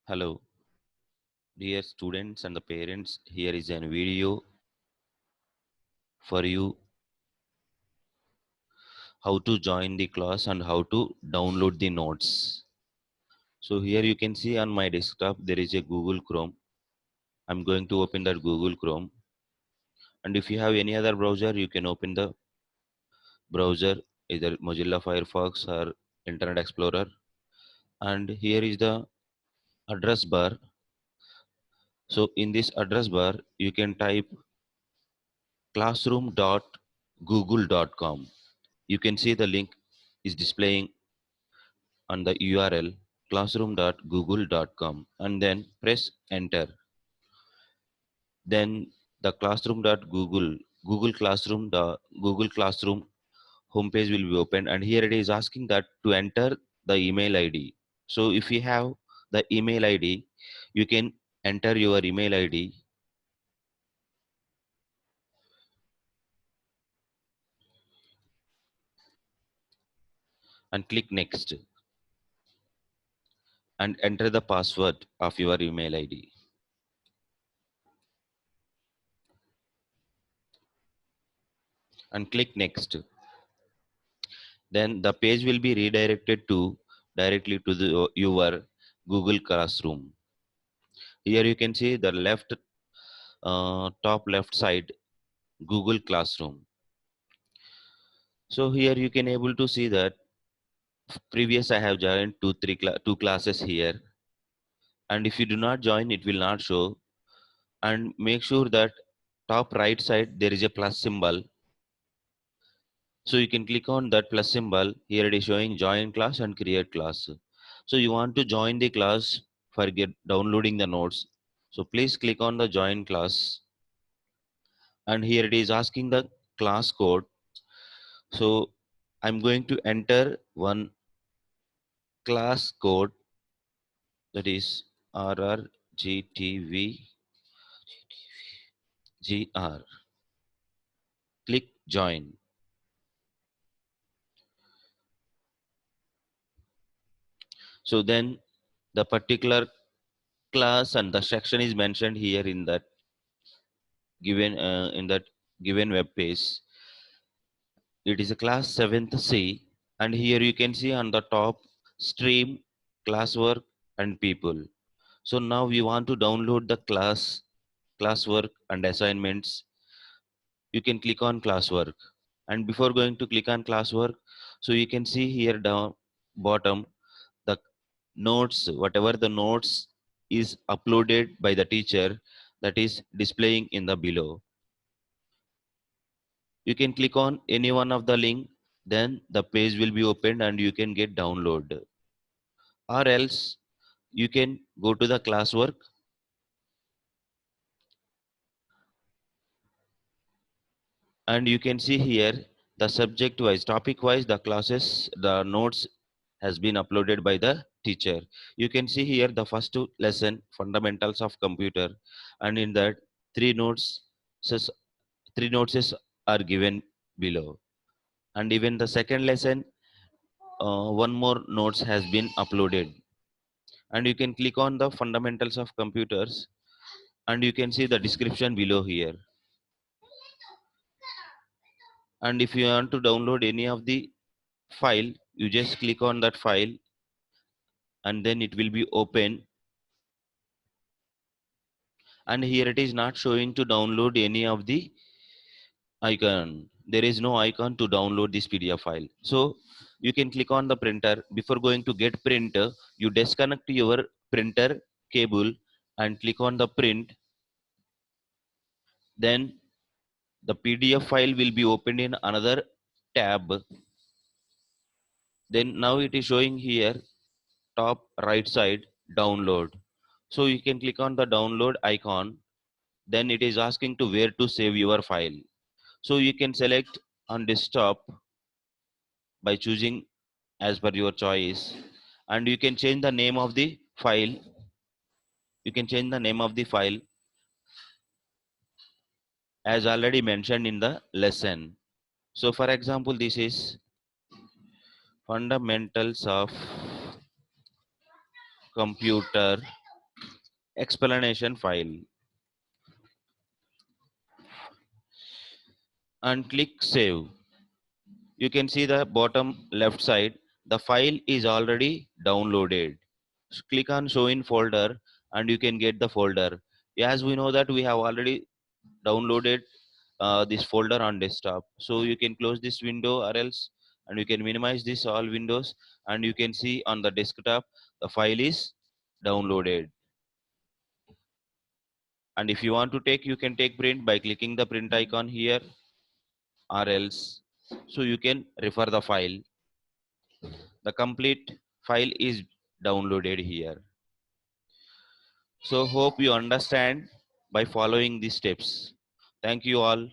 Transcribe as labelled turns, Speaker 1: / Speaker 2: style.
Speaker 1: Hello, dear students and the parents. Here is a video for you how to join the class and how to download the notes. So here you can see on my desktop there is a Google Chrome. I'm going to open that Google Chrome, and if you have any other browser you can open the browser, either Mozilla Firefox or Internet Explorer. And here is the address bar. So in this address bar you can type classroom.google.com. You can see the link is displaying on the URL classroom.google.com and then press enter. Then the classroom.google Google Classroom, the Google Classroom homepage will be opened, and here it is asking that to enter the email ID. So if you have the email ID, you can enter your email ID and click next and enter the password of your email ID and click next. Then the page will be redirected to directly to your Google Classroom. Here you can see the left top left side Google Classroom. So here you can able to see that previous I have joined two classes here, and if you do not join it will not show. And make sure that top right side there is a plus symbol, so you can click on that plus symbol. Here it is showing join class and create class. So you want to join the class for get downloading the notes, so please click on the join class, and here it is asking the class code. So I'm going to enter one class code, that is RRGTVGR. Click join. So then the particular class and the section is mentioned here in that given web page. It is a class 7th C, and here you can see on the top stream, classwork and people. So now we want to download the classwork and assignments. You can click on classwork, and before going to click on classwork, so you can see here down bottom the notes, whatever the notes is uploaded by the teacher, that is displaying in the below. You can click on any one of the link, then the page will be opened and you can get download. Or else you can go to the classwork, and you can see here the subject wise, topic wise, the classes, the notes has been uploaded by the teacher. You can see here the first lesson, fundamentals of computer, and in that three notes says three notes are given below. And even the second lesson, one more notes has been uploaded. And you can click on the fundamentals of computers, and you can see the description below here. And if you want to download any of the file, you just click on that file, and then it will be open. And here it is not showing to download any of the icon. There is no icon to download this PDF file. So you can click on the printer. Before going to get printer, you disconnect your printer cable and click on the print. Then the PDF file will be opened in another tab. Then now it is showing here top right side download. So you can click on the download icon. Then it is asking to where to save your file. So you can select on desktop by choosing as per your choice, and you can change the name of the file. You can change the name of the file as already mentioned in the lesson. So for example, this is fundamentals of computer explanation file and click save. You can see the bottom left side, the file is already downloaded. Click on show in folder and you can get the folder. As we know that we have already downloaded this folder on desktop, so you can close this window or else, and you can minimize this all windows, and you can see on the desktop the file is downloaded. And if you want to take, you can take print by clicking the print icon here, or else so you can refer the file. The complete file is downloaded here. So hope you understand by following these steps. Thank you all.